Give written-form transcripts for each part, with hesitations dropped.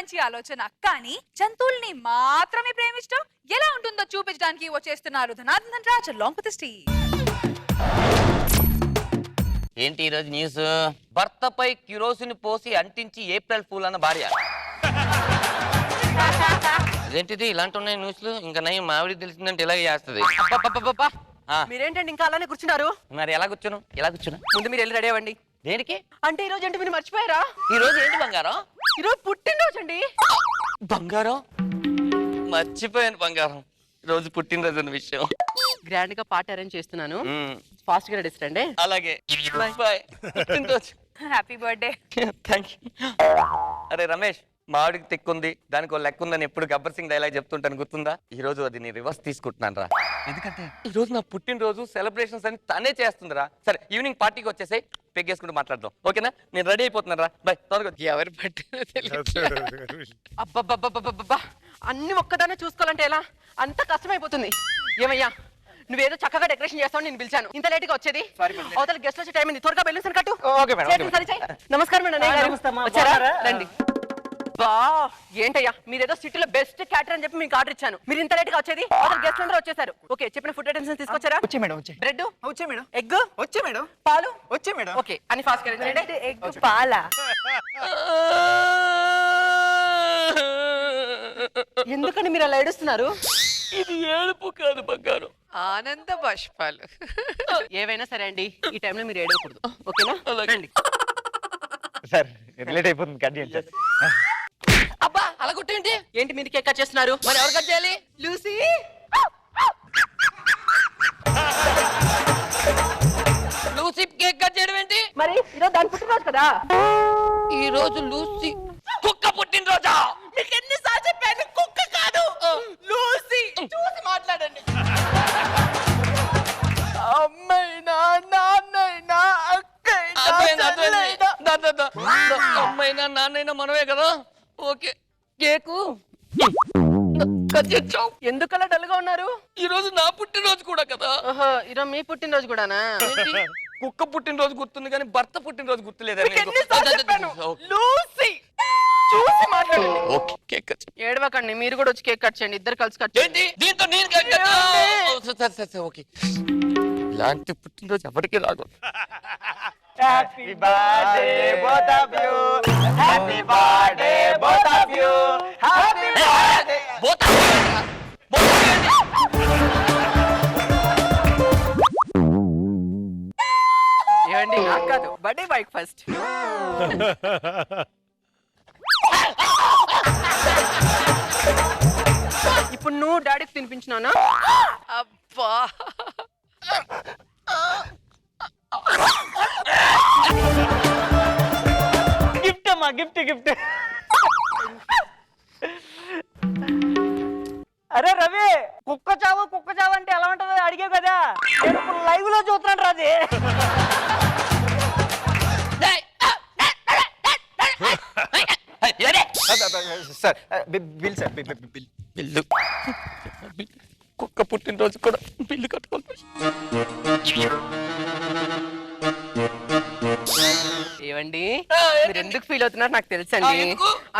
మంచి ఆలోచన, కానీ జంతువుల్ని మాత్రమే ప్రేమించడం ఎలా ఉంటుందో చూపించడానికి వచ్చేస్తున్నారు ధనార్దన్ Raj along with his team. ఏంటి ఈరోజు న్యూస్? భర్తపై కిరోసిన్ పోసి అంటించి ఏప్రిల్ ఫూల్ అన్న భార్య. అదేంటిది ఇలాంటి ఉన్నాయి న్యూస్లు? ఇంకా నయం మావిడికి తెలిసిందంటే ఇలాగే చేస్తుంది. మీరేంటండి ఇంకా అలానే కూర్చున్నారు? మరి ఎలా కూర్చును? ముందు మీరు వెళ్ళి రెడీ అవ్వండి. దేనికి? అంటే ఈ రోజు ఏంటి మీరు మర్చిపోయారా? ఈ రోజు ఏంటి బంగారం? ఈ రోజు పుట్టినరోజు అండి. బంగారం మర్చిపోయాను. బంగారం రోజు పుట్టినరోజు అన్న విషయం. గ్రాండ్ గా పార్టీ అరేంజ్ చేస్తున్నాను. ఫాస్ట్ గా రెడీ రండి. అలాగే bye. Happy birthday. Thank you. అరే రమేష్, మామిడికి తెక్కుంది దానికి లెక్క ఉందని ఎప్పుడు గబ్బర్ సింగ్ డైలాగ్ చెప్తుంటాను, గుర్తుందా? ఈ రోజు అది నీ రివర్స్ తీసుకుంటున్నాను రా. ఎందుకంటే ఈ రోజు నా పుట్టినరోజు సెలబ్రేషన్స్ అని తనే చేస్తుందిరా. సరే ఈవినింగ్ పార్టీకి వచ్చేసాయి, పెగ్గేసుకుంటూ మాట్లాడదాం, ఓకేనా? నేను రెడీ అయిపోతున్నాను రా. బాయ్. త్వరగా. ఎవరి అబ్బబ్బబ్బబ్బబ్బబ్బా, అన్ని ఒక్కదానే చూసుకోవాలంటే ఎలా? అంత కష్టమైపోతుంది. ఏమయ్యా, నువ్వేదో చక్కగా డెకరేషన్ చేస్తావు, నేను పిలిచాను. ఇంత లేట్ గా వచ్చేది? అవతల గెస్ట్ వచ్చే టైం అయింది, త్వరగా బెలూన్స్ కట్టు. నమస్కారం మేడం. వచ్చారా? రండి. బా ఏంటయ్యా, మీరేదో సిటీలో బెస్ట్ క్యాటర్ అని చెప్పి మీకు ఆర్డర్ ఇచ్చాను, మీరు ఇంత లేట్ గా వచ్చేది? గెస్ట్ అందరూ వచ్చేసారు. ఓకే, చెప్పిన ఫుడ్ ఐటమ్స్ తీసుకొచ్చారా? వచ్చే మేడం. బ్రెడ్ వచ్చే మేడం. ఎగ్ వచ్చే మేడం. పాలు వచ్చే మేడం. ఓకే, అని ఫాస్ట్ గా ఎగ్ పాల. ఎందుకండి మీరు అలా ఏడుస్తున్నారు? ఇది ఏడుపు కాదు బంగారం, ఆనంద బాష్పాలు. ఏవైనా సరే అండి, ఈ టైంలో మీరు ఏడవకూడదు, ఓకేనా? రండి. సార్ లేట్ అయిపోతుంది, కట్ చేయండి సార్. అబ్బా అలా కొట్టేంటి? ఏంటి మీరు కేక్ కట్ చేస్తున్నారు? మరి ఎవరు కట్ చేయాలి? లూసీ. లూసీ కేక్ కట్ చేయడం ఏంటి? మరి ఈరోజు దాని పుట్టినరోజు కదా. ఈ రోజు లూసీ కుక్క పుట్టినరోజా? మీకు ఎన్నిసార్లు చెప్పాను, కుక్క కాదు లూసీ. చూసి మాట్లాడండి. అమ్మైనా నాన్నైనా అమ్మైనా నాన్నైనా మనమే కదా. ఓకే, కేకు కట్ చేద్దాం. ఎందుకలా డల్ గా ఉన్నారు? ఈ రోజు నా పుట్టినరోజు కూడా కదా. ఈరోజు మీ పుట్టినరోజు కూడానా? కుక్క పుట్టినరోజు గుర్తుంది కానీ భర్త పుట్టినరోజు గుర్తులేదా? లూసీ, చూసి మాట్లాడండి. Okay, cake cut. ఏడవకండి, మీరు కూడా వచ్చి కేక్ కట్ చేయండి, ఇద్దరు కలిసి కట్ చేయండి. ఏంటి దీంతో నేను కేక్ కట్? సరే ఓకే. ఇలాంటి పుట్టినరోజు ఎవరికి రాదు. Happy birthday both of you. Happy birthday both of you. Happy birthday. ఏమండి, నాకు కాదు, బర్త్డే బైక్ ఫస్ట్. ఇప్పుడు నువ్వు డాడీకి తినిపించినానా? అబ్బా, గిఫ్ట్ అమ్మా, గిఫ్ట్. అరే రవి, కుక్క చావు అంటే ఎలా ఉంటుందో అడిగావు కదా, నేను ఇప్పుడు లైవ్ లో చూస్తున్నాను Raji. Sir bill sir, bill. కుక్క పుట్టినరోజు కూడా బిల్లు కట్టుకోవాలి. ఏవండి, మీరు ఎందుకు ఫీల్ అవుతున్నారు నాకు తెలుసండి.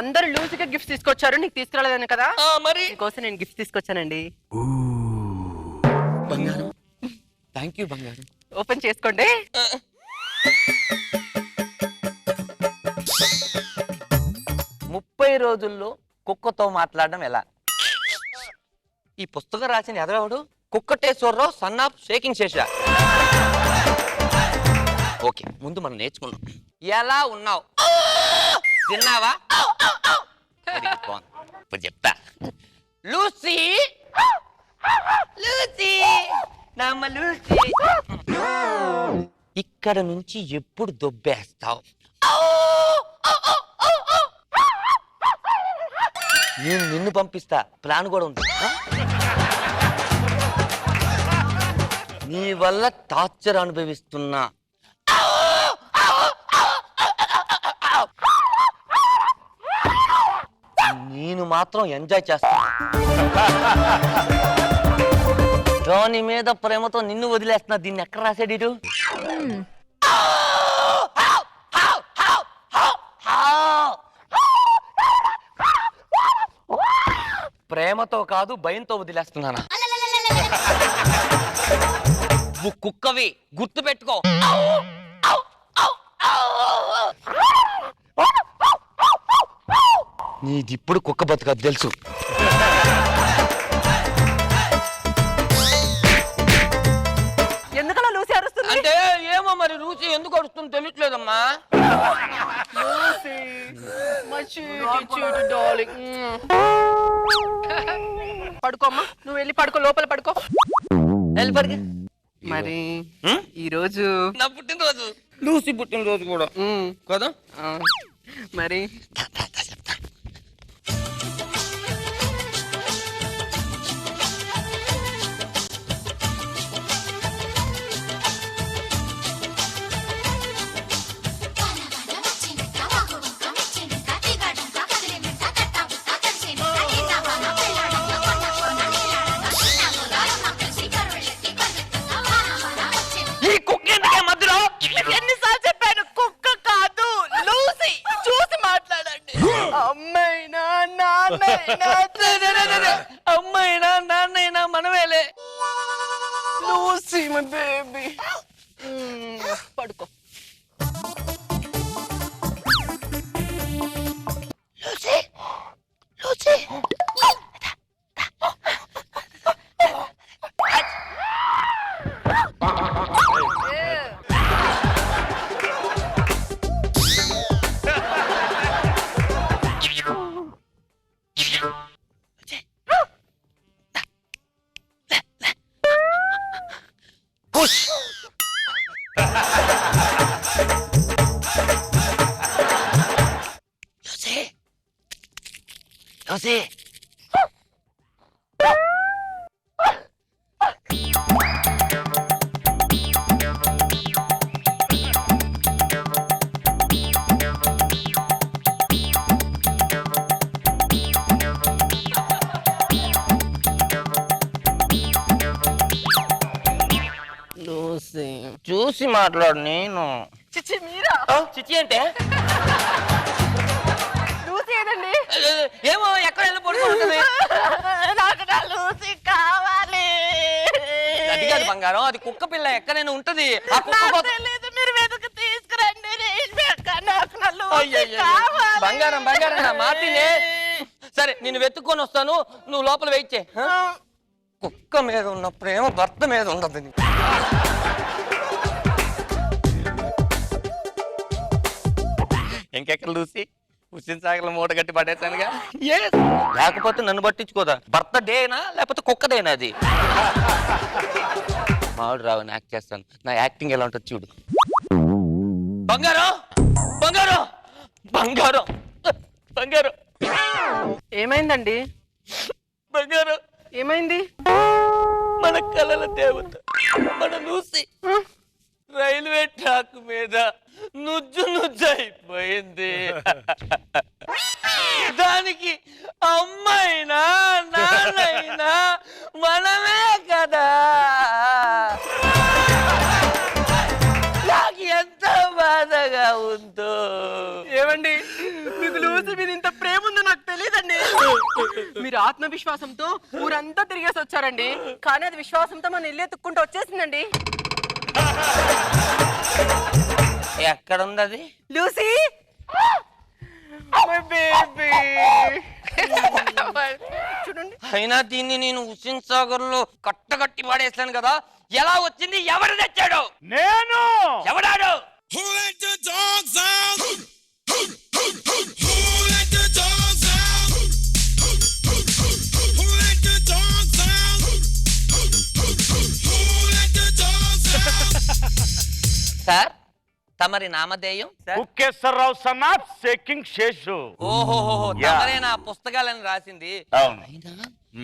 అందరు లూజీగా గిఫ్ట్ తీసుకొచ్చారు, నీకు తీసుకురాలేదని కదా. మరి మీకోసం నేను గిఫ్ట్ తీసుకొచ్చానండి. బంగారం, థ్యాంక్ యూ బంగారం. ఓపెన్ చేసుకోండి. 30 రోజుల్లో కుక్కతో మాట్లాడడం ఎలా? ఈ పుస్తకం రాసిన ఎదవడు Kukkateswararao son of shaking Sesha. Okay, ముందు మనం నేర్చుకుందాం. ఎలా ఉన్నావు? తిన్నావా? ఇప్పుడు చెప్తా. లూసీ, లూసీ, నమ్మ లూసీ, ఇక్కడ నుంచి ఎప్పుడు దొబ్బేస్తావు? నేను నిన్ను పంపిస్తా, ప్లాన్ కూడా ఉంది. నీ వల్ల టార్చర్ అనుభవిస్తున్నా. నేను మాత్రం ఎంజాయ్ చేస్తున్నా. దాని మీద ప్రేమతో నిన్ను వదిలేస్తున్నా. దీన్ని ఎక్కడ రాశాడు ఇటు? ప్రేమతో కాదు భయంతో వదిలేస్తున్నానా? నువ్వు కుక్కవి, గుర్తు పెట్టుకో. నీది ఇప్పుడు కుక్క బతుకదు తెలుసు. ఎందుకలా లూసి అరుస్తుంది? అంటే ఏమో మరి లూసి ఎందుకు అరుస్తుంది తెలియట్లేదమ్మా. Lucy, my sweet darling. పడుకోమ్మా, నువ్వు వెళ్ళి పడుకో, లోపల పడుకో. వెళ్ళి పడికి. మరి ఈ రోజు నా పుట్టినరోజు, లూసి పుట్టినరోజు కూడా కదా. మరి ఈ కుక్క ఎందుకే మధ్యలో? ఎన్నిసార్లు చెప్పాను, కుక్క కాదు లూసి. చూసి మాట్లాడండి. అమ్మైనా నాన్నైనా అమ్మాయినా నాన్నైనా మనమేలే. Lucy my baby. పడుకో. Lucy, Lucy. Lucy, Lucy. చూసి మాట్లాడు. నేను చిచ్చి మీరా? చిచ్చి అంటే లూసి ఏదండి? ఏమో ఎక్కడ వెళ్ళి పడుకుంటుంది. నాకు నా లూసి కావాలి. అది కాదు బంగారం, అది కుక్క పిల్ల ఎక్కడైనా ఉంటది. ఆ కుక్క నాకు తెలీదు, మీరు వెతుకు తీసుకురండి. నాకు నా లూసి కావాలి. బంగారం బంగారం నా మాటినే. సరే నేను వెతుక్కొని వస్తాను, నువ్వు లోపల వెయిట్ చేయి. కుక్క మీద ఉన్న ప్రేమ భర్త మీద ఉండదు. ఇంకెక్కడ లూసి? హుస్సేన్ సాగర్ మూట కట్టి పడేసానుగా. లేకపోతే నన్ను పట్టించుకోదా? భర్త డేనా లేకపోతే కుక్కదేనా అది? మామిడి రావు యాక్ట్ చేస్తాను. నా యాక్టింగ్ ఎలా ఉంటుంది చూడు. బంగారం బంగారం బంగారం బంగారం. ఏమైందండి? బంగారం ఏమైంది? మన కలల దేవత మన లూసి రైల్వే ట్రాక్ మీద నుజ్జు నుజ్జైపోయింది. దానికి అమ్మైనా నాన్నైనా మనమే కదా. నాకు ఎంత బాధగా ఉందో. ఏమండి, మీకు లూసి మీద ఇంత ప్రేమ ఉందో నాకు తెలియదండి. మీరు ఆత్మవిశ్వాసంతో ఊరంతా తిరిగేసి వచ్చారండి, కానీ అది విశ్వాసంతో మన ఇల్లు ఎత్తుక్కుంటూ వచ్చేసిందండి. ఎక్కడుంది అది? Lucy, my baby. చూడండి. అయినా దీన్ని నేను హుస్సేన్ సాగర్ లో కట్టగట్టి పడేసాను కదా. ఎలా వచ్చింది? ఎవరు తెచ్చాడు? నేను. ఎవడాడు? Who let the dogs out? Who let the dogs out? Who let the dogs out? Who let the dogs out? Sir తమరి నామధేయం? కుక్కేశ్వరరావు సన్ ఆఫ్ షేకింగ్ శేషు. ఓహోహో, యా. తమరే నా పుస్తకాలను రాసింది. అవును. అయినా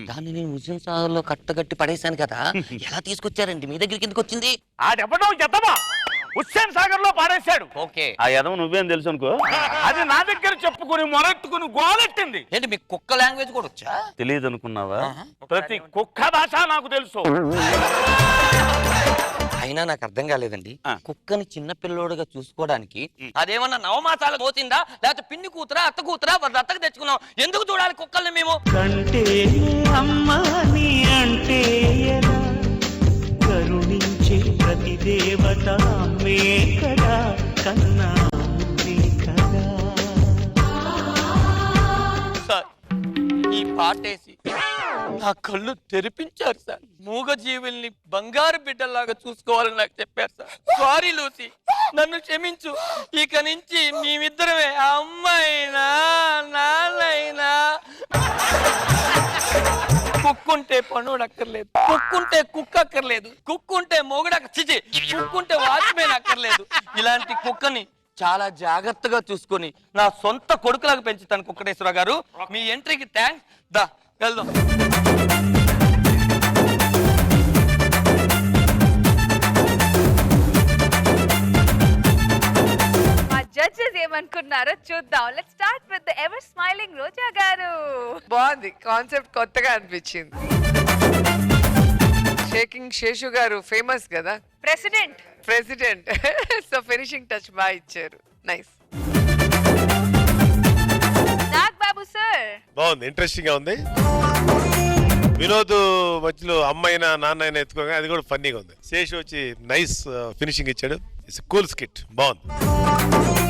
దాన్ని నేను హుస్సేన్ సాగర్ లో కట్టగట్టి పడేశాను కదా. ఎలా తీసుకొచ్చారండి? మీ దగ్గరికి ఎందుకు వచ్చింది? ఆడెవడో ఎదవా హుస్సేన్ సాగర్ లో పారేశాడు. ఓకే. ఆ యదవ నువ్వేం తెలుసు అనుకో. అది నా దగ్గర చెప్పుకుని మొరెత్తుకుని గోలెట్టింది. ఏంటి మీకు కుక్క లాంగ్వేజ్ కూడా వచ్చా? తెలియదు అనుకున్నావా? ప్రతి కుక్క భాష నాకు తెలుసు. అయినా నాకు అర్థం కాలేదండి. ఆ. కుక్కని చిన్న పిల్లోడుగా చూసుకోవడానికి అదేమన్నా నవమాసాలు పోసిందా, లేకపోతే పిన్ని కూతురా అత్త కూతురా దత్తకు తెచ్చుకున్నాం? ఎందుకు చూడాలి కుక్కల్ని మేము? కంటే అమ్మా నీ అంటే ఎలా కరుణించే ప్రతి దేవత అమ్మే కదా కన్నా అమ్మే కదా. సార్ ఈ పాటేసి నా కళ్ళు తెరిపించారు సార్. మూగ జీవుల్ని బంగారు బిడ్డల్లాగా చూసుకోవాలని నాకు చెప్పారు సార్. సారీ లూసీ, నన్ను క్షమించు. ఇక నుంచి మేమిద్దరమే, అమ్మైనా నాన్నైనా. కుక్కుంటే పనుడు అక్కర్లేదు, కుక్కుంటే కుక్క అక్కర్లేదు, కుక్కుంటే చిచి కుక్కుంటే వాచ్మెన్ అక్కర్లేదు. ఇలాంటి కుక్కని చాలా జాగ్రత్తగా చూసుకొని నా సొంత కొడుకులాగా పెంచుతాను కుక్కటేశ్వర గారు. మీ ఎంట్రీకి థ్యాంక్స్. దా వెళ్దాం. మా జడ్జెస్ ఏమనుకున్నారో చూద్దాం. Let's start with the ever smiling Roja garu. బాగుంది, కాన్సెప్ట్ కొత్తగా అనిపించింది. షేకింగ్ శేషు గారు ఫేమస్ కదా, ప్రెసిడెంట్. సో ఫినిషింగ్ టచ్ బాగా ఇచ్చారు. నైస్. నాగ్ బాబు సార్. బాగుంది, ఇంట్రెస్టింగ్ గా ఉంది. వినోద్ మధ్యలో అమ్మాయినా నాన్న ఎత్తుకోగా అది కూడా ఫన్నీగా ఉంది. శేషు వచ్చి నైస్ ఫినిషింగ్ ఇచ్చాడు. ఇట్స్ కూల్ స్కిట్, బాగుంది.